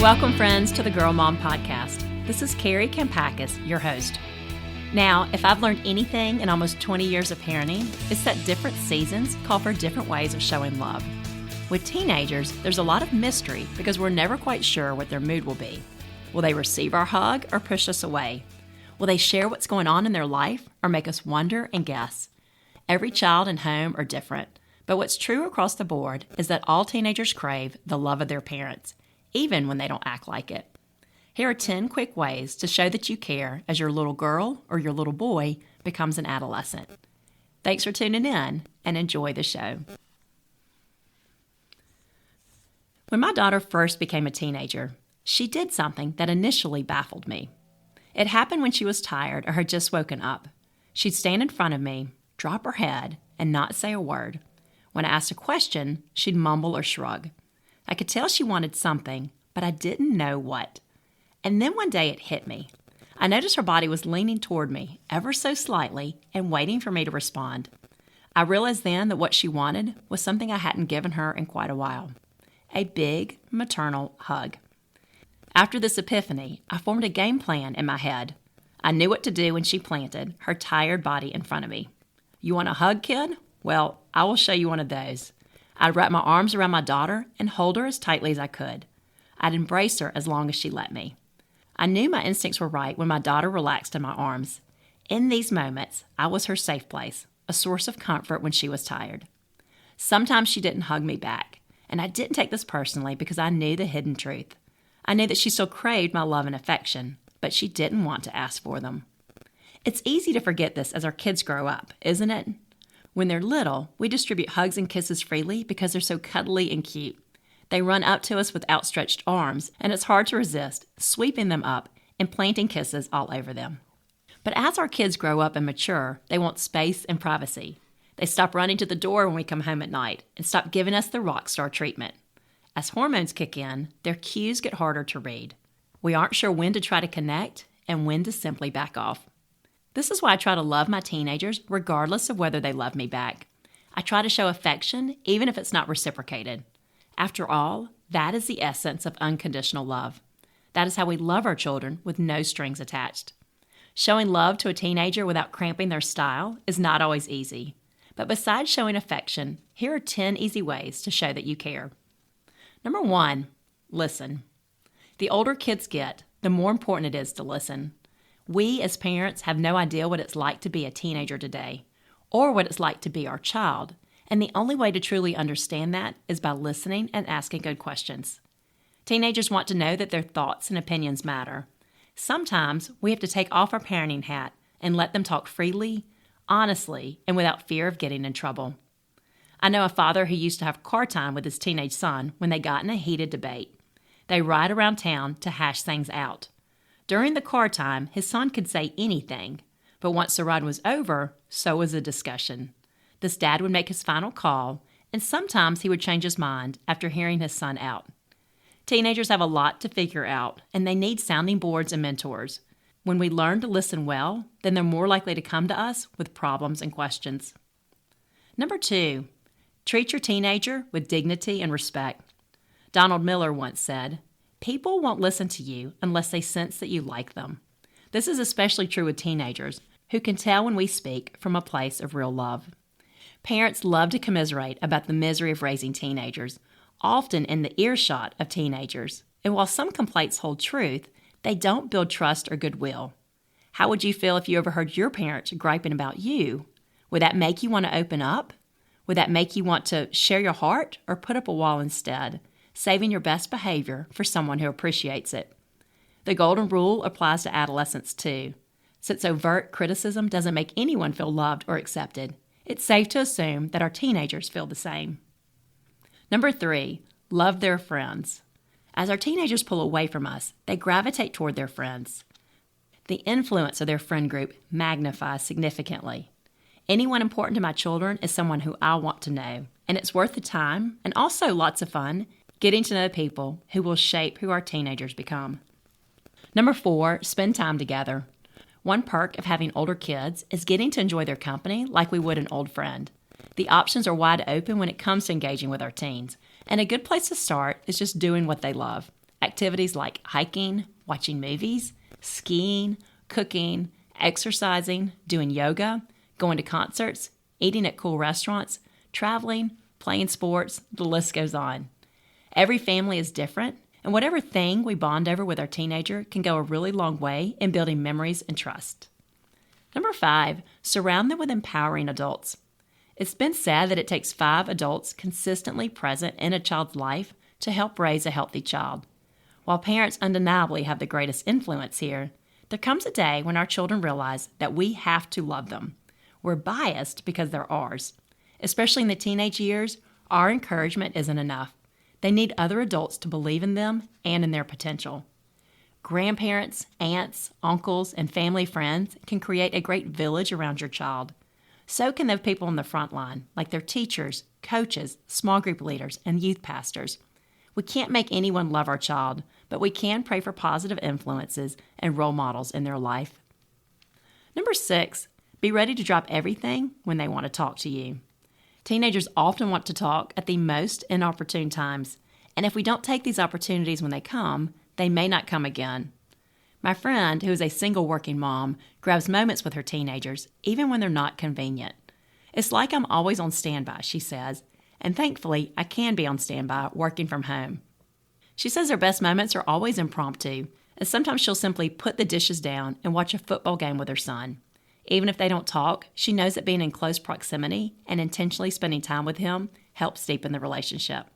Welcome, friends, to the Girl Mom Podcast. This is Kari, your host. Now, if I've learned anything in almost 20 years of parenting, it's that different seasons call for different ways of showing love. With teenagers, there's a lot of mystery because we're never quite sure what their mood will be. Will they receive our hug or push us away? Will they share what's going on in their life or make us wonder and guess? Every child and home are different, but what's true across the board is that all teenagers crave the love of their parents, even when they don't act like it. Here are 10 quick ways to show that you care as your little girl or your little boy becomes an adolescent. Thanks for tuning in and enjoy the show. When my daughter first became a teenager, she did something that initially baffled me. It happened when she was tired or had just woken up. She'd stand in front of me, drop her head, and not say a word. When I asked a question, she'd mumble or shrug. I could tell she wanted something, but I didn't know what. And then one day it hit me. I noticed her body was leaning toward me ever so slightly and waiting for me to respond. I realized then that what she wanted was something I hadn't given her in quite a while. A big maternal hug. After this epiphany, I formed a game plan in my head. I knew what to do when she planted her tired body in front of me. You want a hug, kid? Well, I will show you one of those. I'd wrap my arms around my daughter and hold her as tightly as I could. I'd embrace her as long as she let me. I knew my instincts were right when my daughter relaxed in my arms. In these moments, I was her safe place, a source of comfort when she was tired. Sometimes she didn't hug me back, and I didn't take this personally because I knew the hidden truth. I knew that she still craved my love and affection, but she didn't want to ask for them. It's easy to forget this as our kids grow up, isn't it? When they're little, we distribute hugs and kisses freely because they're so cuddly and cute. They run up to us with outstretched arms, and it's hard to resist sweeping them up and planting kisses all over them. But as our kids grow up and mature, they want space and privacy. They stop running to the door when we come home at night and stop giving us the rock star treatment. As hormones kick in, their cues get harder to read. We aren't sure when to try to connect and when to simply back off. This is why I try to love my teenagers regardless of whether they love me back. I try to show affection even if it's not reciprocated. After all, that is the essence of unconditional love. That is how we love our children with no strings attached. Showing love to a teenager without cramping their style is not always easy. But besides showing affection, here are 10 easy ways to show that you care. Number 1, listen. The older kids get, the more important it is to listen. We as parents have no idea what it's like to be a teenager today, or what it's like to be our child, and the only way to truly understand that is by listening and asking good questions. Teenagers want to know that their thoughts and opinions matter. Sometimes we have to take off our parenting hat and let them talk freely, honestly, and without fear of getting in trouble. I know a father who used to have car time with his teenage son when they got in a heated debate. They ride around town to hash things out. During the car time, his son could say anything, but once the ride was over, so was the discussion. This dad would make his final call, and sometimes he would change his mind after hearing his son out. Teenagers have a lot to figure out, and they need sounding boards and mentors. When we learn to listen well, then they're more likely to come to us with problems and questions. Number 2, treat your teenager with dignity and respect. Donald Miller once said, "People won't listen to you unless they sense that you like them." This is especially true with teenagers, who can tell when we speak from a place of real love. Parents love to commiserate about the misery of raising teenagers, often in the earshot of teenagers. And while some complaints hold truth, they don't build trust or goodwill. How would you feel if you overheard your parents griping about you? Would that make you want to open up? Would that make you want to share your heart or put up a wall instead, saving your best behavior for someone who appreciates it? The golden rule applies to adolescents too. Since overt criticism doesn't make anyone feel loved or accepted, it's safe to assume that our teenagers feel the same. Number 3, love their friends. As our teenagers pull away from us, they gravitate toward their friends. The influence of their friend group magnifies significantly. Anyone important to my children is someone who I want to know, and it's worth the time and also lots of fun getting to know people who will shape who our teenagers become. Number 4, spend time together. One perk of having older kids is getting to enjoy their company like we would an old friend. The options are wide open when it comes to engaging with our teens, and a good place to start is just doing what they love. Activities like hiking, watching movies, skiing, cooking, exercising, doing yoga, going to concerts, eating at cool restaurants, traveling, playing sports, the list goes on. Every family is different, and whatever thing we bond over with our teenager can go a really long way in building memories and trust. Number 5, surround them with empowering adults. It's been said that it takes 5 adults consistently present in a child's life to help raise a healthy child. While parents undeniably have the greatest influence here, there comes a day when our children realize that we have to love them. We're biased because they're ours. Especially in the teenage years, our encouragement isn't enough. They need other adults to believe in them and in their potential. Grandparents, aunts, uncles, and family friends can create a great village around your child. So can the people on the front line, like their teachers, coaches, small group leaders, and youth pastors. We can't make anyone love our child, but we can pray for positive influences and role models in their life. Number 6, be ready to drop everything when they want to talk to you. Teenagers often want to talk at the most inopportune times, and if we don't take these opportunities when they come, they may not come again. My friend, who is a single working mom, grabs moments with her teenagers, even when they're not convenient. It's like I'm always on standby, she says, and thankfully I can be on standby working from home. She says her best moments are always impromptu, and sometimes she'll simply put the dishes down and watch a football game with her son. Even if they don't talk, she knows that being in close proximity and intentionally spending time with him helps deepen the relationship.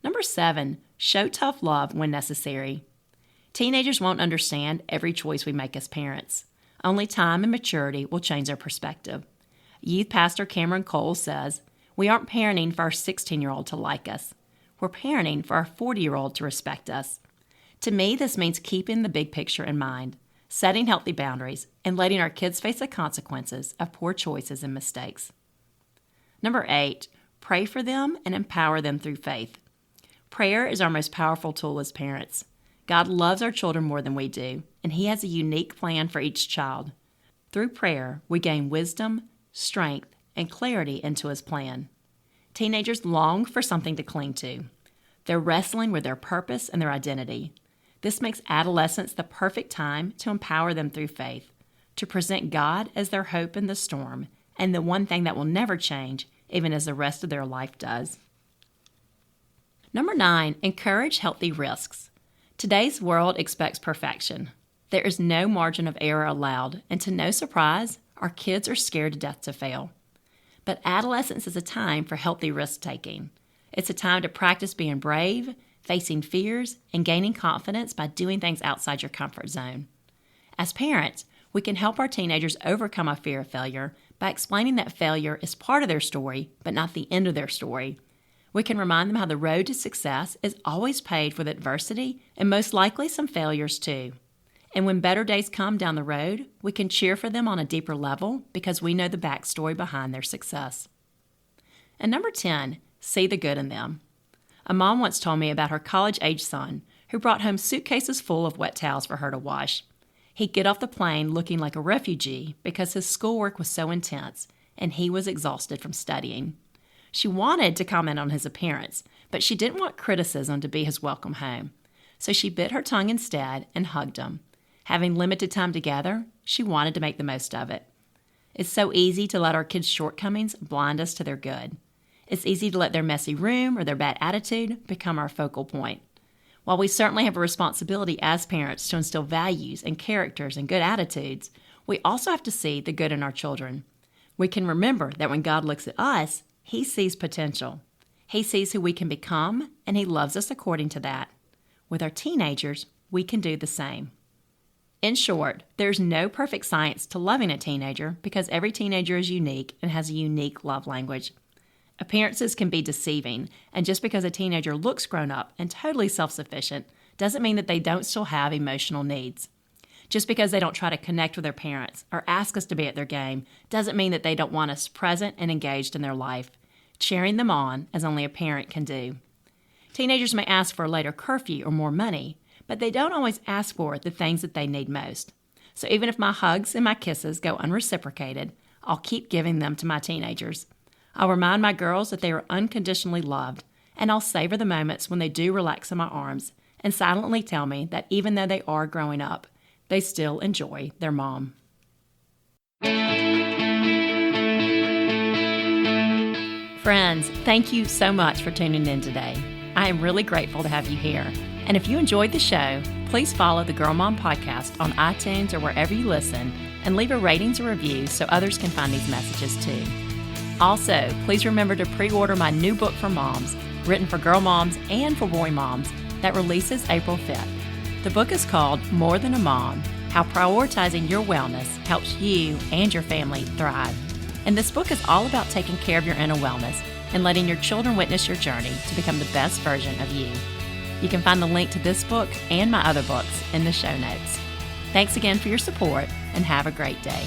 Number 7, show tough love when necessary. Teenagers won't understand every choice we make as parents. Only time and maturity will change their perspective. Youth pastor Cameron Cole says, "We aren't parenting for our 16-year-old to like us. We're parenting for our 40-year-old to respect us." To me, this means keeping the big picture in mind, setting healthy boundaries, and letting our kids face the consequences of poor choices and mistakes. Number 8, pray for them and empower them through faith. Prayer is our most powerful tool as parents. God loves our children more than we do, and He has a unique plan for each child. Through prayer, we gain wisdom, strength, and clarity into His plan. Teenagers long for something to cling to. They're wrestling with their purpose and their identity. This makes adolescence the perfect time to empower them through faith, to present God as their hope in the storm and the one thing that will never change, even as the rest of their life does. Number 9, encourage healthy risks. Today's world expects perfection. There is no margin of error allowed, and to no surprise, our kids are scared to death to fail. But adolescence is a time for healthy risk-taking. It's a time to practice being brave, facing fears, and gaining confidence by doing things outside your comfort zone. As parents, we can help our teenagers overcome a fear of failure by explaining that failure is part of their story, but not the end of their story. We can remind them how the road to success is always paved with adversity and most likely some failures too. And when better days come down the road, we can cheer for them on a deeper level because we know the backstory behind their success. And number 10, see the good in them. A mom once told me about her college-age son who brought home suitcases full of wet towels for her to wash. He'd get off the plane looking like a refugee because his schoolwork was so intense and he was exhausted from studying. She wanted to comment on his appearance, but she didn't want criticism to be his welcome home. So she bit her tongue instead and hugged him. Having limited time together, she wanted to make the most of it. It's so easy to let our kids' shortcomings blind us to their good. It's easy to let their messy room or their bad attitude become our focal point. While we certainly have a responsibility as parents to instill values and characters and good attitudes, we also have to see the good in our children. We can remember that when God looks at us, He sees potential. He sees who we can become, and He loves us according to that. With our teenagers, we can do the same. In short, there's no perfect science to loving a teenager because every teenager is unique and has a unique love language. Appearances can be deceiving, and just because a teenager looks grown up and totally self-sufficient doesn't mean that they don't still have emotional needs. Just because they don't try to connect with their parents or ask us to be at their game doesn't mean that they don't want us present and engaged in their life, cheering them on as only a parent can do. Teenagers may ask for a later curfew or more money, but they don't always ask for the things that they need most. So even if my hugs and my kisses go unreciprocated, I'll keep giving them to my teenagers. I'll remind my girls that they are unconditionally loved, and I'll savor the moments when they do relax in my arms and silently tell me that even though they are growing up, they still enjoy their mom. Friends, thank you so much for tuning in today. I am really grateful to have you here. And if you enjoyed the show, please follow the Girl Mom Podcast on iTunes or wherever you listen and leave a ratings or review so others can find these messages too. Also, please remember to pre-order my new book for moms, written for girl moms and for boy moms, that releases April 5th. The book is called More Than a Mom: How Prioritizing Your Wellness Helps You and Your Family Thrive. And this book is all about taking care of your inner wellness and letting your children witness your journey to become the best version of you. You can find the link to this book and my other books in the show notes. Thanks again for your support, and have a great day.